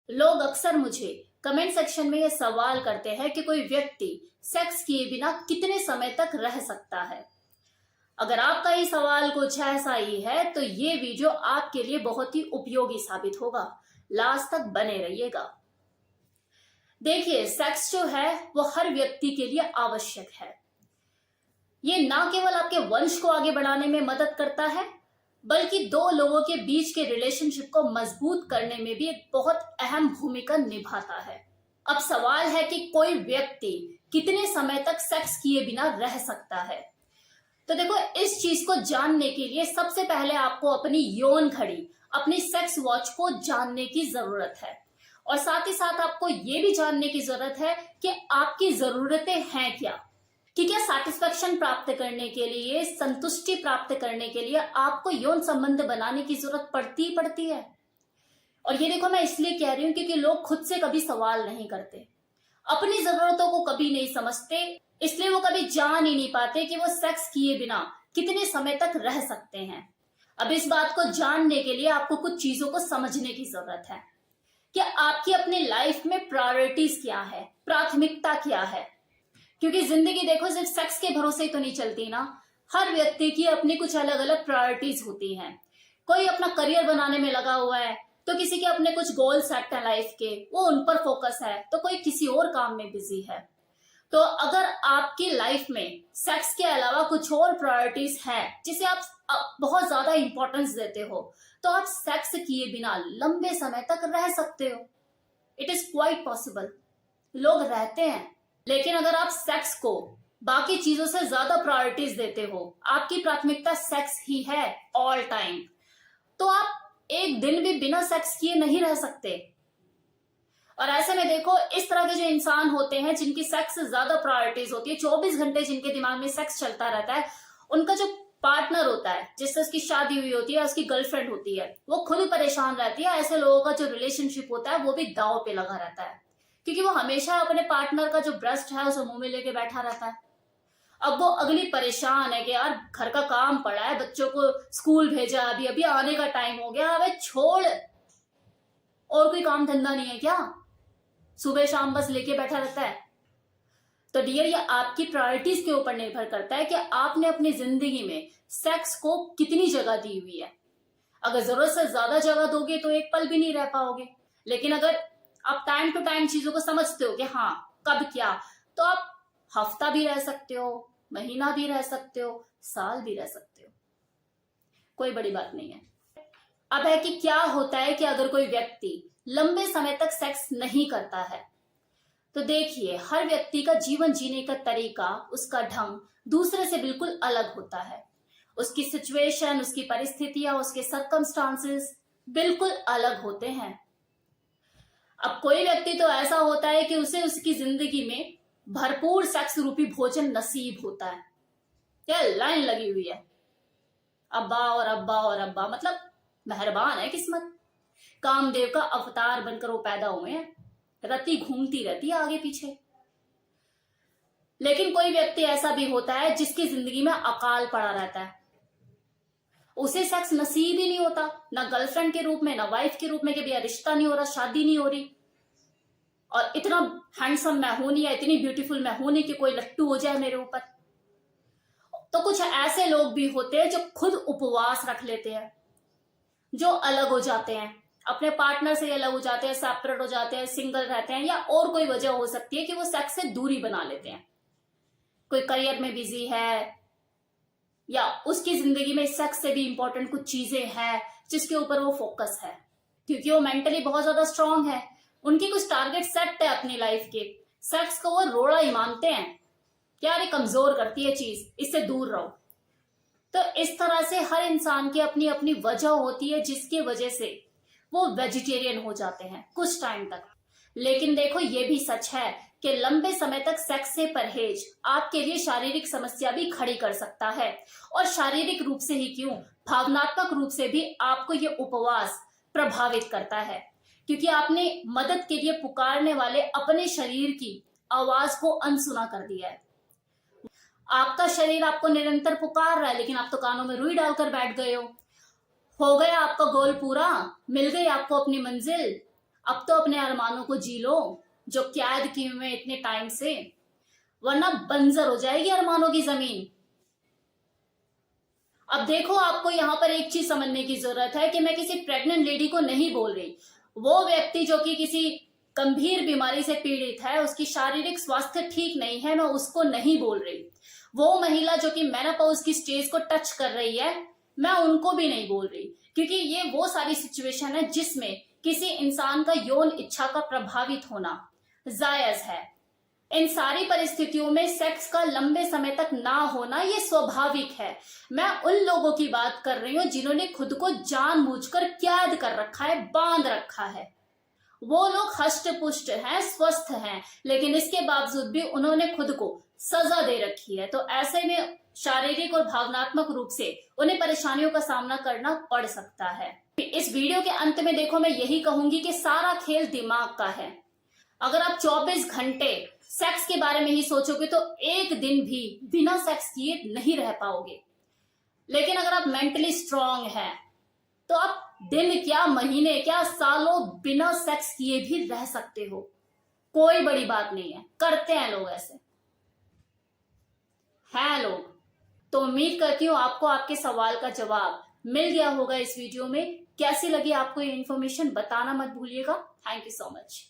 लोग अक्सर मुझे कमेंट सेक्शन में ये सवाल करते हैं कि कोई व्यक्ति सेक्स किए बिना कितने समय तक रह सकता है। अगर आपका ये सवाल कुछ ऐसा ही है तो ये वीडियो आपके लिए बहुत ही उपयोगी साबित होगा। लास्ट तक बने रहिएगा। देखिए, सेक्स जो है वो हर व्यक्ति के लिए आवश्यक है। ये ना केवल आपके वंश को आगे बढ़ाने में मदद करता है, बल्कि दो लोगों के बीच के रिलेशनशिप को मजबूत करने में भी एक बहुत अहम भूमिका निभाता है। अब सवाल है कि कोई व्यक्ति कितने समय तक सेक्स किए बिना रह सकता है। तो देखो, इस चीज को जानने के लिए सबसे पहले आपको अपनी यौन घड़ी, अपनी सेक्स वॉच को जानने की जरूरत है। और साथ ही साथ आपको ये भी जानने की जरूरत है कि आपकी जरूरतें हैं क्या, कि क्या सेटिस्फेक्शन प्राप्त करने के लिए, संतुष्टि प्राप्त करने के लिए आपको यौन संबंध बनाने की जरूरत पड़ती है। और ये देखो, मैं इसलिए कह रही हूं क्योंकि लोग खुद से कभी सवाल नहीं करते, अपनी जरूरतों को कभी नहीं समझते, इसलिए वो कभी जान ही नहीं पाते कि वो सेक्स किए बिना कितने समय तक रह सकते हैं। अब इस बात को जानने के लिए आपको कुछ चीजों को समझने की जरूरत है कि आपकी अपनी लाइफ में प्रायोरिटीज क्या है, प्राथमिकता क्या है। क्योंकि जिंदगी देखो सिर्फ सेक्स के भरोसे ही तो नहीं चलती ना। हर व्यक्ति की अपनी कुछ अलग अलग प्रायोरिटीज होती हैं। कोई अपना करियर बनाने में लगा हुआ है, तो किसी के अपने कुछ गोल सेट है लाइफ के, वो उन पर फोकस है, तो कोई किसी और काम में बिजी है। तो अगर आपकी लाइफ में सेक्स के अलावा कुछ और प्रायोरिटीज है जिसे आप बहुत ज्यादा इंपॉर्टेंस देते हो, तो आप सेक्स किए बिना लंबे समय तक रह सकते हो। इट इज क्वाइट पॉसिबल, लोग रहते हैं। लेकिन अगर आप सेक्स को बाकी चीजों से ज्यादा प्रायोरिटीज देते हो, आपकी प्राथमिकता सेक्स ही है ऑल टाइम, तो आप एक दिन भी बिना सेक्स किए नहीं रह सकते। और ऐसे में देखो, इस तरह के जो इंसान होते हैं जिनकी सेक्स से ज्यादा प्रायोरिटीज होती है, 24 घंटे जिनके दिमाग में सेक्स चलता रहता है, उनका जो पार्टनर होता है, जिससे उसकी शादी हुई होती है, उसकी गर्लफ्रेंड होती है, वो खुद परेशान रहती है। ऐसे लोगों का जो रिलेशनशिप होता है वो भी दांव पे लगा रहता है, क्योंकि वो हमेशा अपने पार्टनर का जो ब्रेस्ट है उसे मुंह में लेके बैठा रहता है। अब वो अगली परेशान है कि यार घर का काम पड़ा है, बच्चों को स्कूल भेजा, अभी अभी आने का टाइम हो गया, अबे छोड़, और कोई काम धंधा नहीं है क्या, सुबह शाम बस लेके बैठा रहता है। तो डियर, ये आपकी प्रायोरिटीज के ऊपर निर्भर करता है कि आपने अपनी जिंदगी में सेक्स को कितनी जगह दी हुई है। अगर जरूरत से ज्यादा जगह दोगे तो एक पल भी नहीं रह पाओगे। लेकिन अगर आप टाइम टू टाइम चीजों को समझते हो कि हाँ कब क्या, तो आप हफ्ता भी रह सकते हो, महीना भी रह सकते हो, साल भी रह सकते हो, कोई बड़ी बात नहीं है। अब है कि क्या होता है कि अगर कोई व्यक्ति लंबे समय तक सेक्स नहीं करता है, तो देखिए, हर व्यक्ति का जीवन जीने का तरीका, उसका ढंग दूसरे से बिल्कुल अलग होता है। उसकी सिचुएशन, उसकी परिस्थितियां, उसके सर्कमस्टांसेस बिल्कुल अलग होते हैं। अब कोई व्यक्ति तो ऐसा होता है कि उसे उसकी जिंदगी में भरपूर सेक्स रूपी भोजन नसीब होता है। क्या लाइन लगी हुई है, अब्बा और अब्बा और अब्बा, मतलब मेहरबान है किस्मत, कामदेव का अवतार बनकर वो पैदा हुए हैं, रति घूमती रहती है आगे पीछे। लेकिन कोई व्यक्ति ऐसा भी होता है जिसकी जिंदगी में अकाल पड़ा रहता है, उसे सेक्स नसीब ही नहीं होता, ना गर्लफ्रेंड के रूप में, ना वाइफ के रूप में, कि भैया रिश्ता नहीं हो रहा, शादी नहीं हो रही, और इतना हैंडसम मैं हूं नहीं, या इतनी ब्यूटीफुल मैं हूं नहीं कि कोई लट्टू हो जाए मेरे ऊपर। तो कुछ ऐसे लोग भी होते हैं जो खुद उपवास रख लेते हैं, जो अलग हो जाते हैं, अपने पार्टनर से अलग हो जाते हैं, सेपरेट हो जाते हैं, सिंगल रहते हैं, या और कोई वजह हो सकती है कि वो सेक्स से दूरी बना लेते हैं। कोई करियर में बिजी है, या उसकी जिंदगी में सेक्स से भी इंपॉर्टेंट कुछ चीजें हैं जिसके ऊपर वो फोकस है, क्योंकि वो मेंटली बहुत ज्यादा स्ट्रांग है, उनकी कुछ टारगेट सेट है अपनी लाइफ के। सेक्स को वो रोड़ा ही मानते हैं, क्या ये कमजोर करती है चीज, इससे दूर रहो। तो इस तरह से हर इंसान की अपनी अपनी वजह होती है जिसकी वजह से वो वेजिटेरियन हो जाते हैं कुछ टाइम तक। लेकिन देखो, ये भी सच है कि लंबे समय तक सेक्स से परहेज आपके लिए शारीरिक समस्या भी खड़ी कर सकता है। और शारीरिक रूप से ही क्यों, भावनात्मक रूप से भी आपको ये उपवास प्रभावित करता है, क्योंकि आपने मदद के लिए पुकारने वाले अपने शरीर की आवाज को अनसुना कर दिया है। आपका शरीर आपको निरंतर पुकार रहा है, लेकिन आप तो कानों में रुई डालकर बैठ गए हो गया आपका गोल पूरा, मिल गई आपको अपनी मंजिल, अब तो अपने अरमानों को जी लो जो कैद किए हुए इतने टाइम से, वरना बंजर हो जाएगी अरमानों की जमीन। अब देखो, आपको यहाँ पर एक चीज समझने की जरूरत है कि मैं किसी प्रेग्नेंट लेडी को नहीं बोल रही। वो व्यक्ति जो कि किसी गंभीर बीमारी से पीड़ित है, उसकी शारीरिक स्वास्थ्य ठीक नहीं है, मैं उसको नहीं बोल रही। वो महिला जो कि मेनोपॉज की स्टेज को टच कर रही है, मैं उनको भी नहीं बोल रही, क्योंकि ये वो सारी सिचुएशन है जिसमें किसी इंसान का यौन इच्छा का प्रभावित होना जायज है। इन सारी परिस्थितियों में सेक्स का लंबे समय तक ना होना ये स्वाभाविक है। मैं उन लोगों की बात कर रही हूं जिन्होंने खुद को जानबूझकर कैद कर रखा है, बांध रखा है। वो लोग हष्ट पुष्ट हैं, स्वस्थ हैं, लेकिन इसके बावजूद भी उन्होंने खुद को सजा दे रखी है। तो ऐसे में शारीरिक और भावनात्मक रूप से उन्हें परेशानियों का सामना करना पड़ सकता है। इस वीडियो के अंत में देखो, मैं यही कहूंगी कि सारा खेल दिमाग का है। अगर आप 24 घंटे सेक्स के बारे में ही सोचोगे तो एक दिन भी बिना सेक्स किए नहीं रह पाओगे। लेकिन अगर आप मेंटली स्ट्रांग हैं तो आप दिन क्या, महीने क्या, सालों बिना सेक्स किए भी रह सकते हो। कोई बड़ी बात नहीं है, करते हैं लोग, ऐसे हैं लोग। तो उम्मीद करती हूँ आपको आपके सवाल का जवाब मिल गया होगा इस वीडियो में। कैसी लगी आपको ये इन्फॉर्मेशन बताना मत भूलिएगा। Thank you so much.